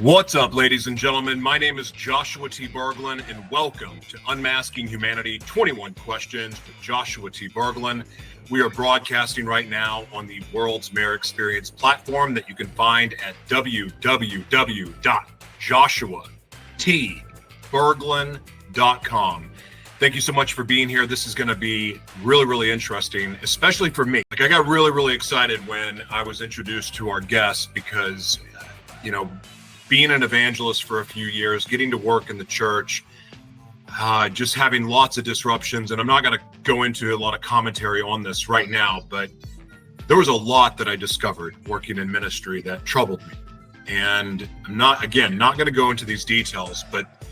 What's up, ladies and gentlemen? My name is Joshua T. Berglan, and welcome to Unmasking Humanity 21 Questions with Joshua T. Berglan. We are broadcasting right now on the World's Mayor Experience platform that you can find at www.joshuatberglan.com. Thank you so much for being here. This is going to be really interesting, especially for me. I got really excited when I was introduced to our guest because, being an evangelist for a few years, getting to work in the church, just having lots of disruptions. And I'm not going to go into a lot of commentary on this right now, but there was a lot that I discovered working in ministry that troubled me. And I'm not going to go into these details, but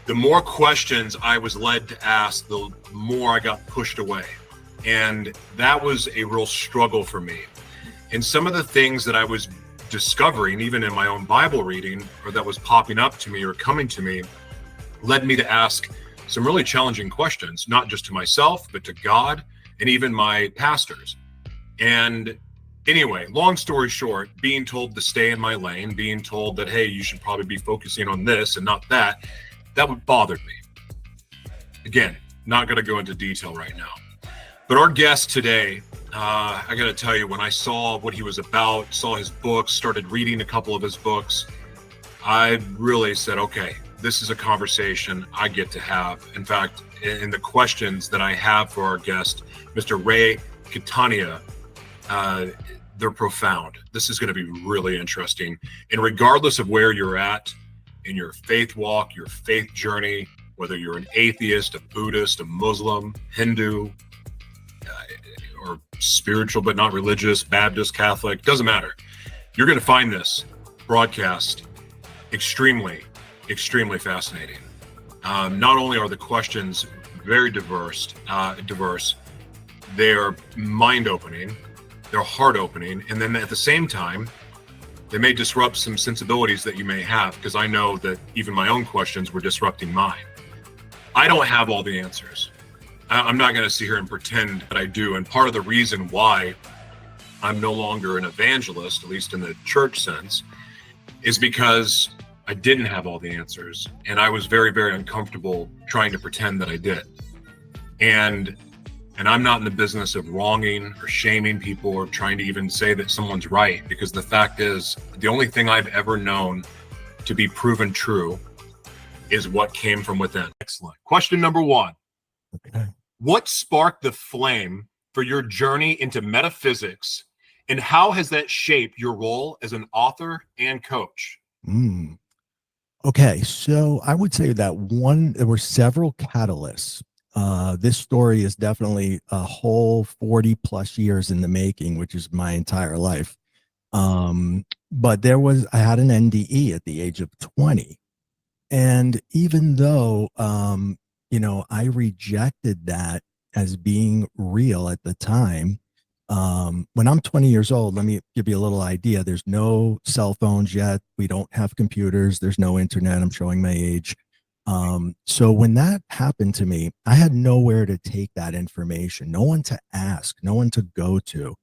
the more questions I was led to ask, the more I got pushed away. And that was a real struggle for me. And some of the things that I was discovering, even in my own Bible reading, or that was popping up to me or coming to me, led me to ask some really challenging questions, not just to myself, but to God and even my pastors. And anyway, long story short, being told to stay in my lane, being told that, hey, you should probably be focusing on this and not that, that would bother me. Again, not going to go into detail right now. But our guest today, I got to tell you, when I saw what he was about, saw his books, started reading a couple of his books, I really said, okay, this is a conversation I get to have. In fact, in the questions that I have for our guest, Mr. Ray Catania, they're profound. This is going to be really interesting. And regardless of where you're at in your faith walk, your faith journey, whether you're an atheist, a Buddhist, a Muslim, Hindu, or spiritual but not religious, Baptist, Catholic, doesn't matter. You're going to find this broadcast extremely fascinating. Not only are the questions very diverse, they're mind-opening, they're heart-opening, and then at the same time, they may disrupt some sensibilities that you may have, because I know that even my own questions were disrupting mine. I don't have all the answers. I'm not going to sit here and pretend that I do. And part of the reason why I'm no longer an evangelist, at least in the church sense, is because I didn't have all the answers. And I was very uncomfortable trying to pretend that I did. And I'm not in the business of wronging or shaming people or trying to even say that someone's right, because the fact is, the only thing I've ever known to be proven true is what came from within. Excellent. Question number one. Okay. What sparked the flame for your journey into metaphysics, and how has that shaped your role as an author and coach? Okay, so I would say that there were several catalysts. This story is definitely a whole 40 plus years in the making, which is my entire life. But I had an NDE at the age of 20. And even though, I rejected that as being real at the time. When I'm 20 years old, let me give you a little idea. There's no cell phones yet. We don't have computers. There's no internet. I'm showing my age. So when that happened to me, I had nowhere to take that information, no one to ask, no one to go to.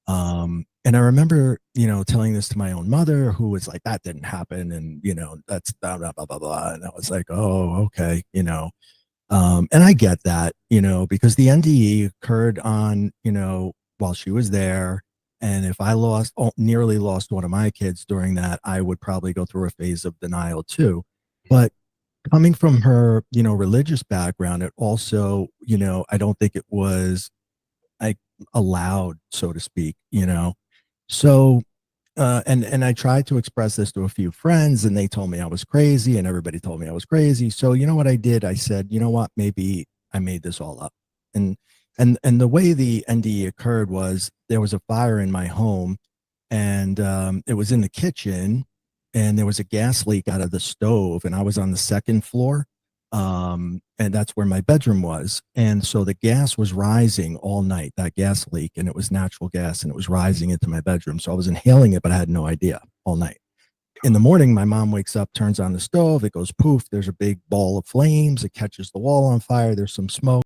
And I remember, telling this to my own mother, who was like, that didn't happen. And, that's blah, blah, blah, blah, blah. And I was like, oh, okay. And I get that, because the NDE occurred on, while she was there. And if I nearly lost one of my kids during that, I would probably go through a phase of denial too. But coming from her, religious background, it also, I don't think it was allowed, so to speak, So, and I tried to express this to a few friends, and they told me I was crazy, and everybody told me I was crazy. So, you know what I did? I said, you know what? Maybe I made this all up. And the way the NDE occurred was there was a fire in my home, and it was in the kitchen, and there was a gas leak out of the stove, and I was on the second floor. And that's where my bedroom was. And so the gas was rising all night, that gas leak, and it was natural gas, and it was rising into my bedroom. So I was inhaling it, but I had no idea all night. In the morning, my mom wakes up, turns on the stove, it goes poof, there's a big ball of flames, it catches the wall on fire, there's some smoke.